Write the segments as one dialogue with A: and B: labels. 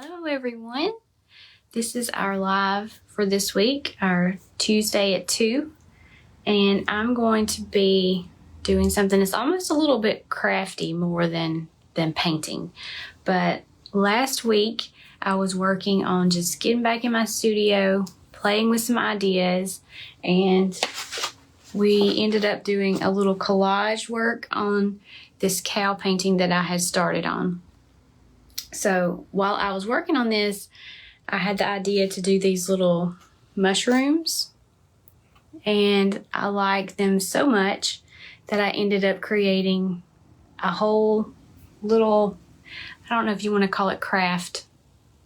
A: Hello everyone. This is our live for this week, our Tuesday at 2. And I'm going to be doing something that's almost a little bit crafty more than painting. But last week I was working on just getting back in my studio, playing with some ideas, and we ended up doing a little collage work on this cow painting that I had started on. So while I was working on this, I had the idea to do these little mushrooms, and I liked them so much that I ended up creating a whole little, I don't know if you want to call it craft,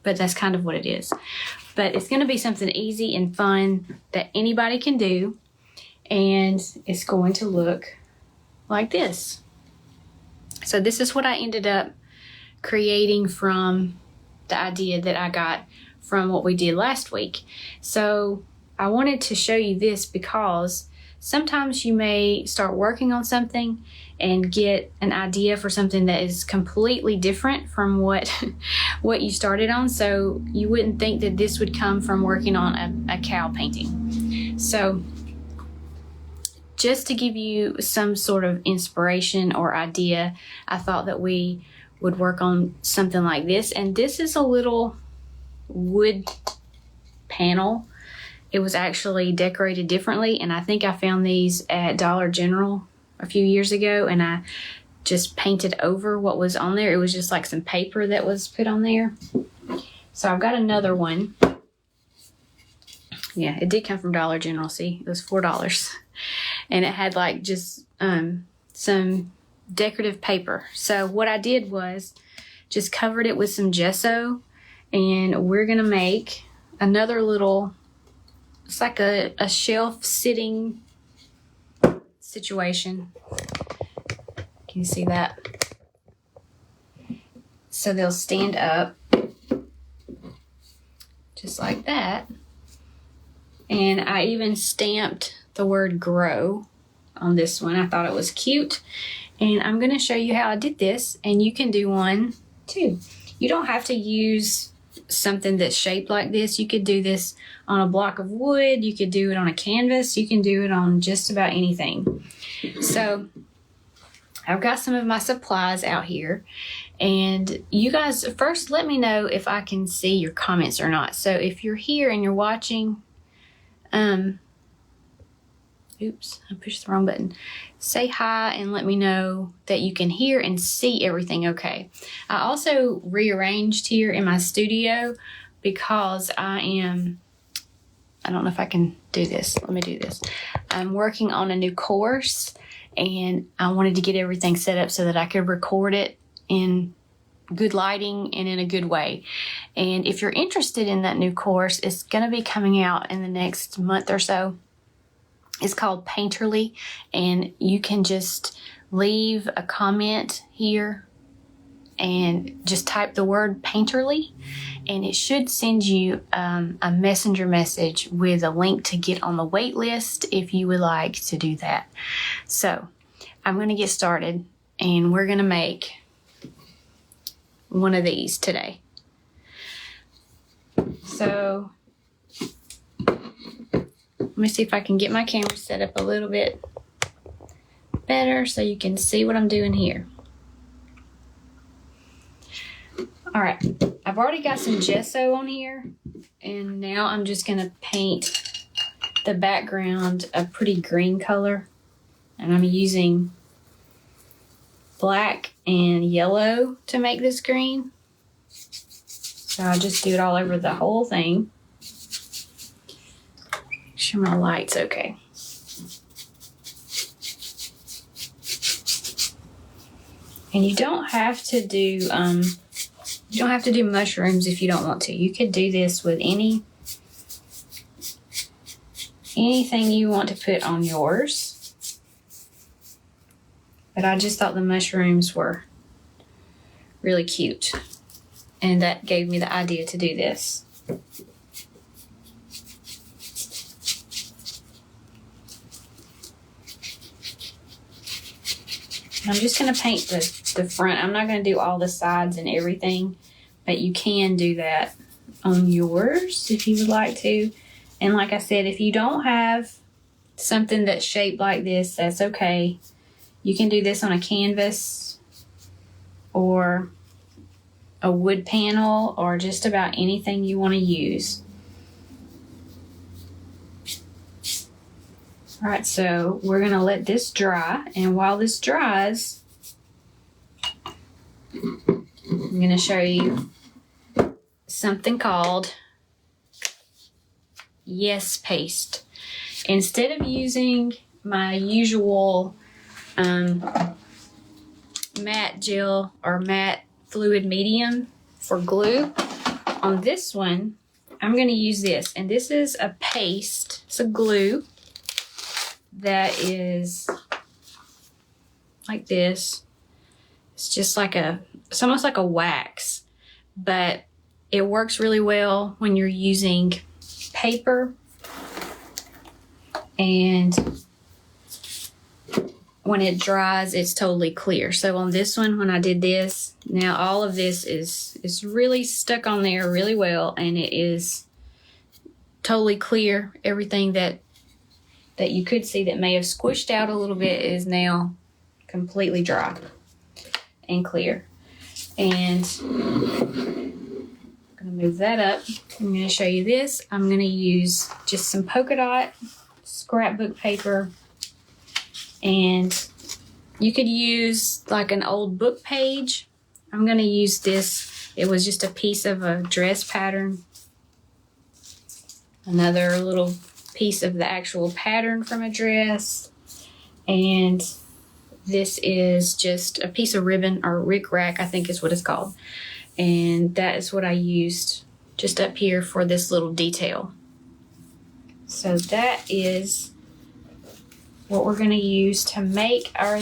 A: but that's kind of what it is. But it's going to be something easy and fun that anybody can do, and it's going to look like this. So this is what I ended up creating from the idea that I got from what we did last week. So I wanted to show you this because sometimes you may start working on something and get an idea for something that is completely different from what you started on. So you wouldn't think that this would come from working on a cow painting. So just to give you some sort of inspiration or idea, I thought that we would work on something like this. And this is a little wood panel. It was actually decorated differently, and I think I found these at Dollar General a few years ago, and I just painted over what was on there. It was just like some paper that was put on there. So I've got another one. Yeah, it did come from Dollar General. See, it was $4, and it had like just some decorative paper. So what I did was just covered it with some gesso, and we're gonna make another little, it's like a shelf sitting situation. Can you see that? So they'll stand up just like that. And I even stamped the word grow on this one. I thought it was cute. And I'm going to show you how I did this, and you can do one too. You don't have to use something that's shaped like this. You could do this on a block of wood. You could do it on a canvas. You can do it on just about anything. So I've got some of my supplies out here, and you guys first let me know if I can see your comments or not. So if you're here and you're watching, oops, I pushed the wrong button. Say hi and let me know that you can hear and see everything okay. I also rearranged here in my studio because I don't know if I can do this. Let me do this. I'm working on a new course, and I wanted to get everything set up so that I could record it in good lighting and in a good way. And if you're interested in that new course, it's going to be coming out in the next month or so. It's called Painterly, and you can just leave a comment here and just type the word Painterly, and it should send you a messenger message with a link to get on the wait list if you would like to do that. So I'm going to get started, and we're going to make one of these today. So let me see if I can get my camera set up a little bit better so you can see what I'm doing here. All right, I've already got some gesso on here, and now I'm just gonna paint the background a pretty green color, and I'm using black and yellow to make this green. So I'll just do it all over the whole thing. Make sure my light's okay. And you don't have to do mushrooms if you don't want to. You could do this with anything you want to put on yours. But I just thought the mushrooms were really cute, and that gave me the idea to do this. I'm just going to paint the front. I'm not going to do all the sides and everything, but you can do that on yours if you would like to. And like I said, if you don't have something that's shaped like this, that's okay. You can do this on a canvas or a wood panel or just about anything you want to use. All right, so we're going to let this dry, and while this dries, I'm going to show you something called Yes Paste. Instead of using my usual matte gel or matte fluid medium for glue, on this one, I'm going to use this. And this is a paste. It's a glue that is like this. It's just like it's almost like a wax, but it works really well when you're using paper, and when it dries, it's totally clear. So on this one, when I did this, now all of this is really stuck on there really well, and it is totally clear. Everything that you could see that may have squished out a little bit is now completely dry and clear. And I'm gonna move that up. I'm gonna show you this. I'm gonna use just some polka dot scrapbook paper, and you could use like an old book page. I'm gonna use this. It was just a piece of a dress pattern. Another little piece of the actual pattern from a dress, and this is just a piece of ribbon, or rickrack I think is what it's called, and that is what I used just up here for this little detail. So that is what we're going to use to make our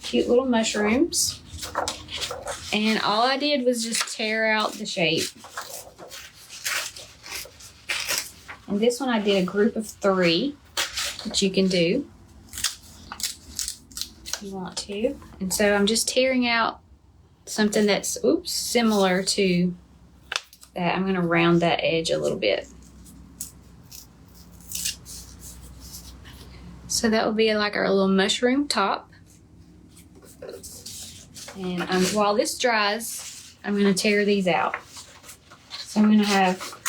A: cute little mushrooms, and all I did was just tear out the shape. And this one I did a group of 3 that you can do if you want to. And so I'm just tearing out something that's similar to that. I'm going to round that edge a little bit. So that will be like our little mushroom top. And while this dries, I'm going to tear these out. So I'm going to have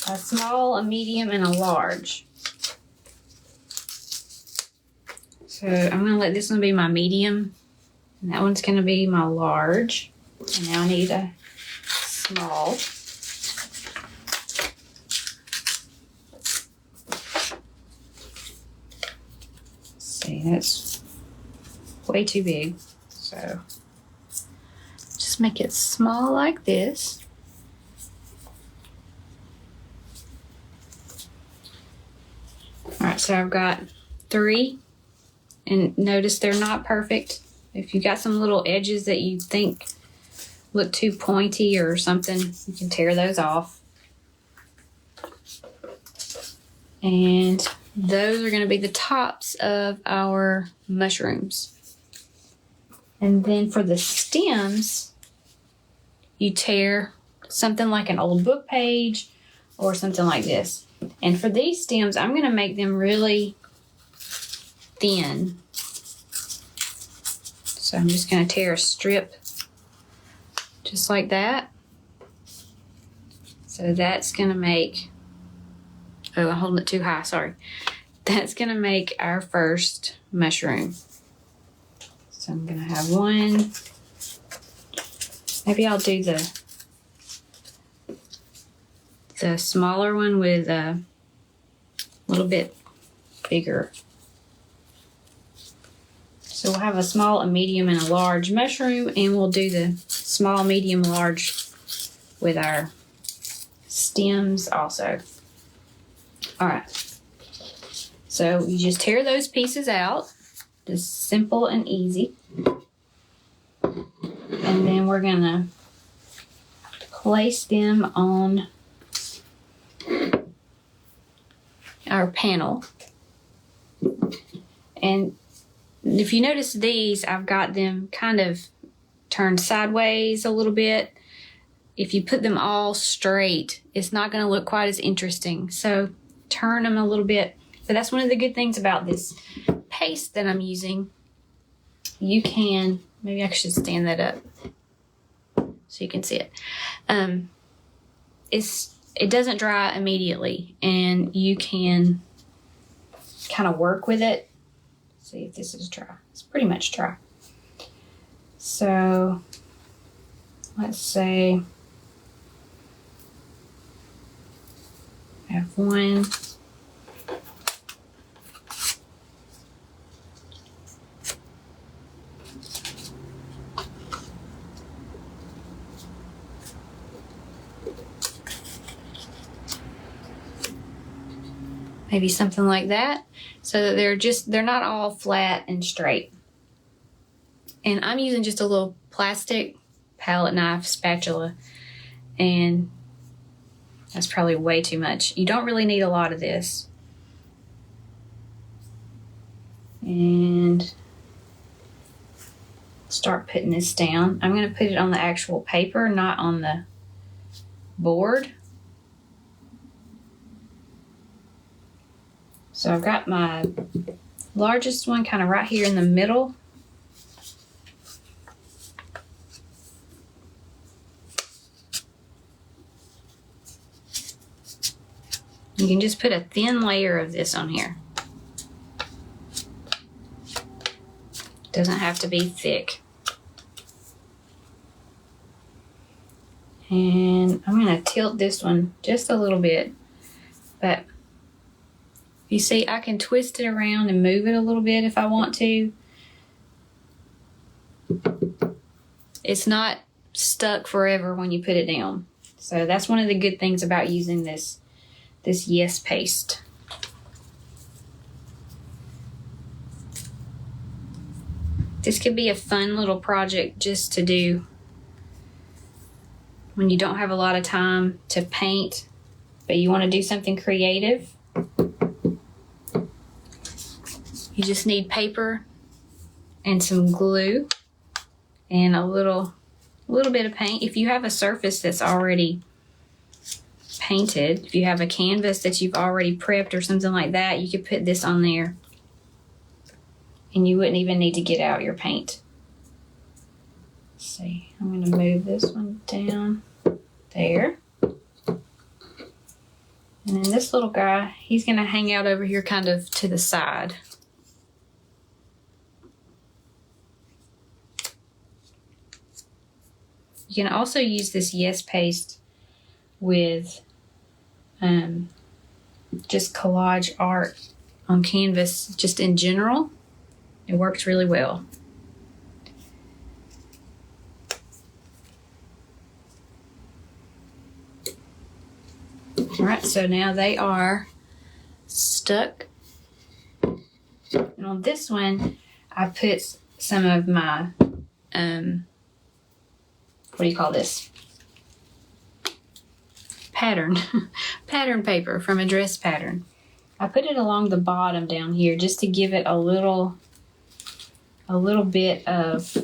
A: a small, a medium, and a large. So I'm going to let this one be my medium, and that one's going to be my large. And now I need a small. See, that's way too big. So just make it small like this. Alright, so I've got 3, and notice they're not perfect. If you got some little edges that you think look too pointy or something, you can tear those off. And those are going to be the tops of our mushrooms. And then for the stems, you tear something like an old book page or something like this. And for these stems, I'm going to make them really thin. So I'm just going to tear a strip just like that. So that's going to make, I'm holding it too high, sorry. That's going to make our first mushroom. So I'm going to have one. Maybe I'll do the smaller one with a little bit bigger. So we'll have a small, a medium, and a large mushroom, and we'll do the small, medium, large with our stems also. All right. So you just tear those pieces out, just simple and easy. And then we're gonna place them on our panel. And if you notice these, I've got them kind of turned sideways a little bit. If you put them all straight, it's not going to look quite as interesting. So turn them a little bit. But that's one of the good things about this paste that I'm using. You can, maybe I should stand that up so you can see it. It doesn't dry immediately, and you can kind of work with it. See if this is dry. It's pretty much dry. So let's say I have one. Maybe something like that, so that they're not all flat and straight. And I'm using just a little plastic palette knife spatula, and that's probably way too much. You don't really need a lot of this. And start putting this down. I'm going to put it on the actual paper, not on the board. So I've got my largest one kind of right here in the middle. You can just put a thin layer of this on here. Doesn't have to be thick. And I'm going to tilt this one just a little bit, but you see, I can twist it around and move it a little bit if I want to. It's not stuck forever when you put it down. So that's one of the good things about using this Yes paste. This could be a fun little project just to do when you don't have a lot of time to paint, but you want to do something creative. You just need paper and some glue and a little bit of paint. If you have a surface that's already painted, if you have a canvas that you've already prepped or something like that, you could put this on there and you wouldn't even need to get out your paint. Let's see, I'm going to move this one down there. And then this little guy, he's going to hang out over here kind of to the side. You can also use this Yes paste with just collage art on canvas, just in general. It works really well. All right, so now they are stuck. And on this one, I put some of my what do you call this? Pattern paper from a dress pattern. I put it along the bottom down here just to give it a little bit of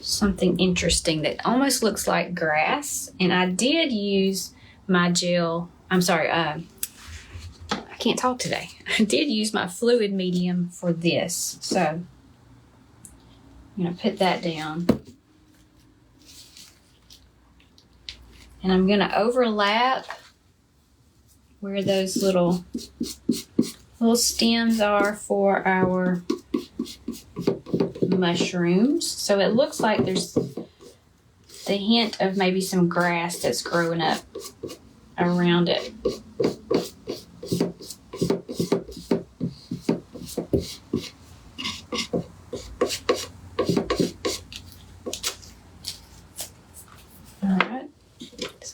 A: something interesting that almost looks like grass. And I did use my gel, I can't talk today. I did use my fluid medium for this. So I'm going to put that down. And I'm going to overlap where those little stems are for our mushrooms. So it looks like there's the hint of maybe some grass that's growing up around it.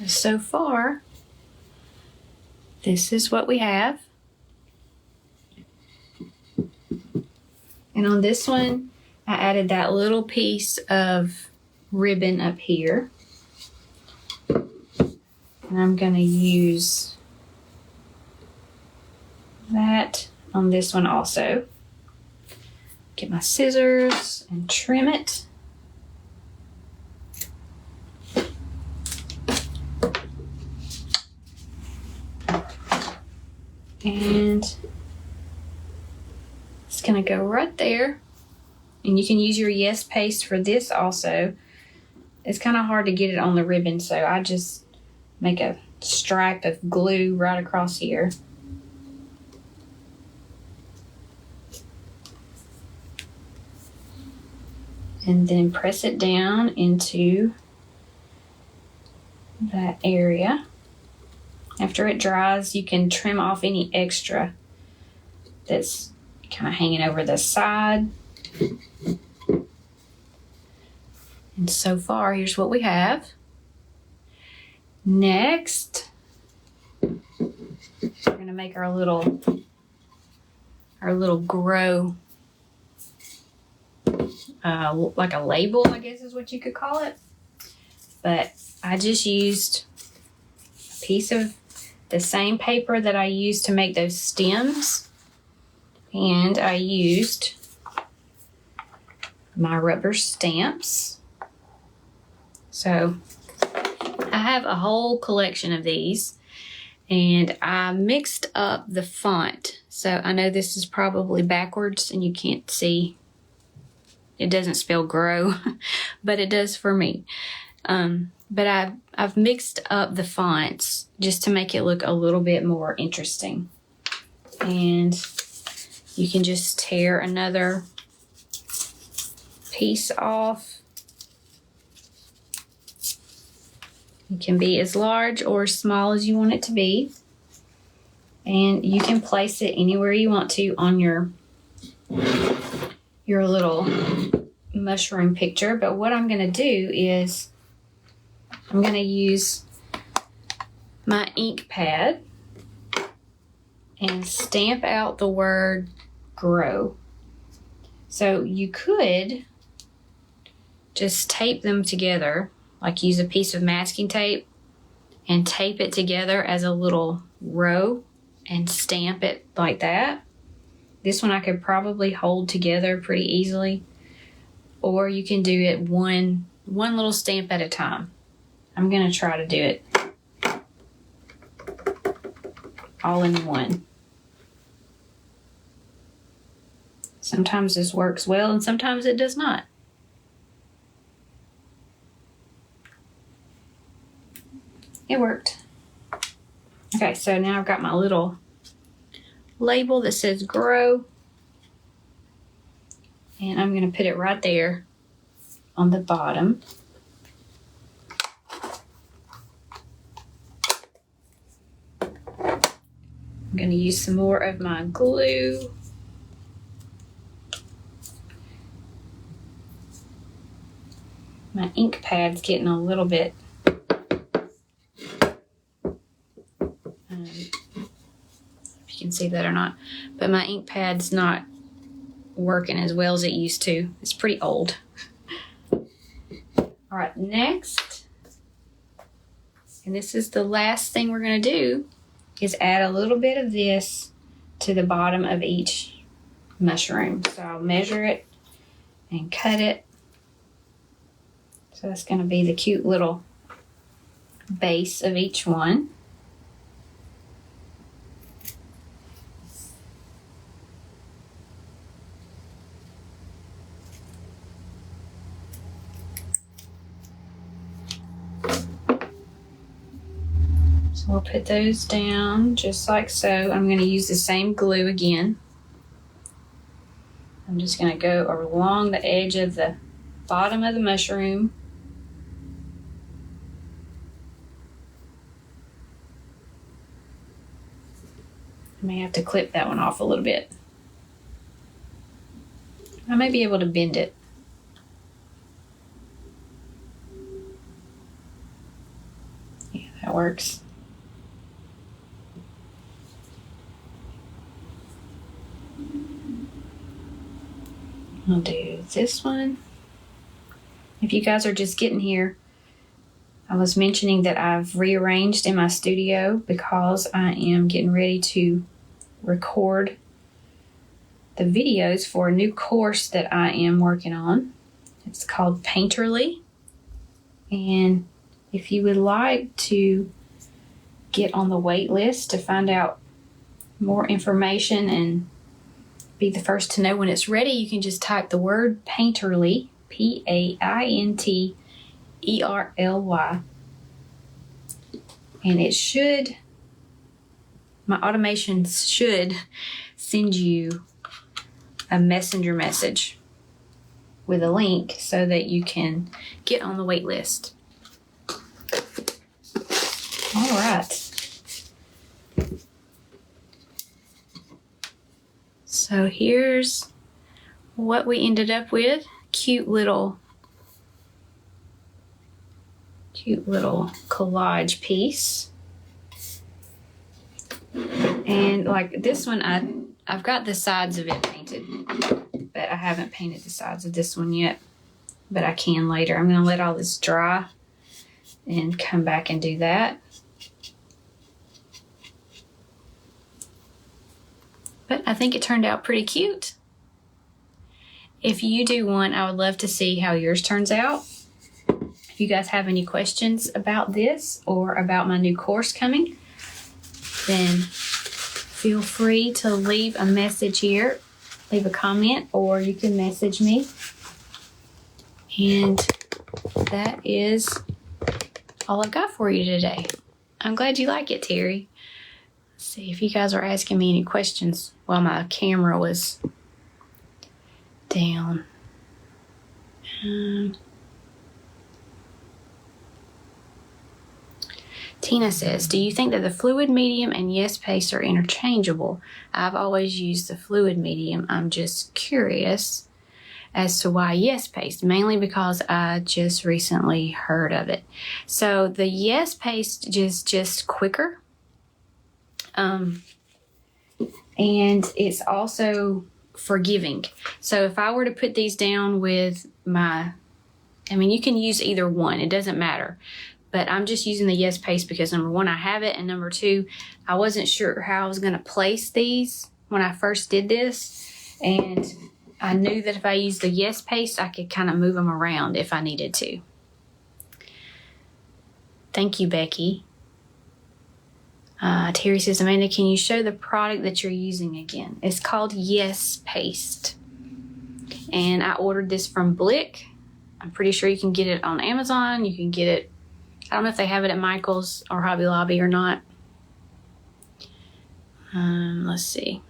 A: So far, this is what we have. And on this one, I added that little piece of ribbon up here. And I'm going to use that on this one also. Get my scissors and trim it. And it's gonna go right there. And you can use your Yes paste for this also. It's kind of hard to get it on the ribbon, so I just make a stripe of glue right across here. And then press it down into that area. After it dries, you can trim off any extra that's kind of hanging over the side. And so far, here's what we have. Next, we're gonna make our little grow, like a label, I guess is what you could call it. But I just used a piece of the same paper that I used to make those stems, and I used my rubber stamps. So I have a whole collection of these, and I mixed up the font. So I know this is probably backwards and you can't see. It doesn't spell grow, but it does for me. But I've mixed up the fonts just to make it look a little bit more interesting. And you can just tear another piece off. It can be as large or as small as you want it to be. And you can place it anywhere you want to on your little mushroom picture. But what I'm going to do is I'm going to use my ink pad and stamp out the word grow. So you could just tape them together, like use a piece of masking tape and tape it together as a little row and stamp it like that. This one I could probably hold together pretty easily, or you can do it one little stamp at a time. I'm gonna try to do it all in one. Sometimes this works well and sometimes it does not. It worked. Okay, so now I've got my little label that says grow, and I'm going to put it right there on the bottom. I'm going to use some more of my glue. My ink pad's getting a little bit if you can see that or not, but my ink pad's not working as well as it used to. It's pretty old. All right, next, and this is the last thing we're going to do, is add a little bit of this to the bottom of each mushroom. So I'll measure it and cut it. So that's going to be the cute little base of each one. So we'll put those down just like so. I'm going to use the same glue again. I'm just going to go along the edge of the bottom of the mushroom. I may have to clip that one off a little bit. I may be able to bend it. Yeah, that works. I'll do this one. If you guys are just getting here, I was mentioning that I've rearranged in my studio because I am getting ready to record the videos for a new course that I am working on. It's called Painterly. And if you would like to get on the wait list to find out more information and be the first to know when it's ready, you can just type the word Painterly, Painterly, and it should, my automation should send you a messenger message with a link so that you can get on the wait list. All right. So here's what we ended up with. Cute little collage piece. And like this one, I've got the sides of it painted, but I haven't painted the sides of this one yet, but I can later. I'm gonna let all this dry and come back and do that. But I think it turned out pretty cute. If you do one, I would love to see how yours turns out. If you guys have any questions about this or about my new course coming, then feel free to leave a message here, leave a comment, or you can message me. And that is all I've got for you today. I'm glad you like it, Terry. Let's see if you guys are asking me any questions while my camera was down. Tina says, do you think that the fluid medium and yes paste are interchangeable? I've always used the fluid medium. I'm just curious as to why yes paste, mainly because I just recently heard of it. So the yes paste is just quicker. And it's also forgiving. So if I were to put these down with my, I mean, you can use either one. It doesn't matter. But I'm just using the yes paste because number one, I have it. And number two, I wasn't sure how I was going to place these when I first did this. And I knew that if I used the yes paste, I could kind of move them around if I needed to. Thank you, Becky. Terry says, Amanda, can you show the product that you're using again? It's called Yes Paste. And I ordered this from Blick. I'm pretty sure you can get it on Amazon. You can get it, I don't know if they have it at Michael's or Hobby Lobby or not. Let's see.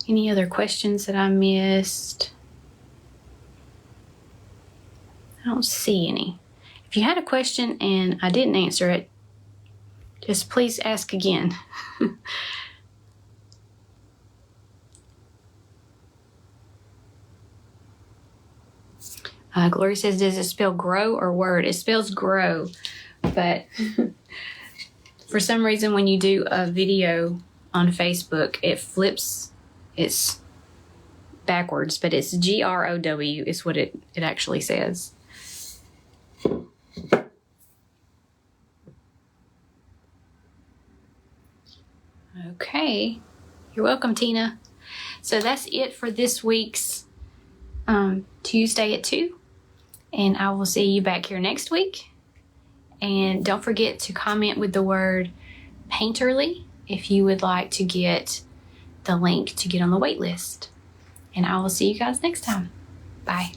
A: Any other questions that I missed? I don't see any. If you had a question and I didn't answer it, just please ask again. Gloria says, does it spell grow or word? It spells grow, but for some reason when you do a video on Facebook, it flips, it's backwards, but it's G-R-O-W is what it actually says. Okay, you're welcome, Tina. So that's it for this week's Tuesday at 2. And I will see you back here next week. And don't forget to comment with the word Painterly if you would like to get the link to get on the wait list. And I will see you guys next time. Bye.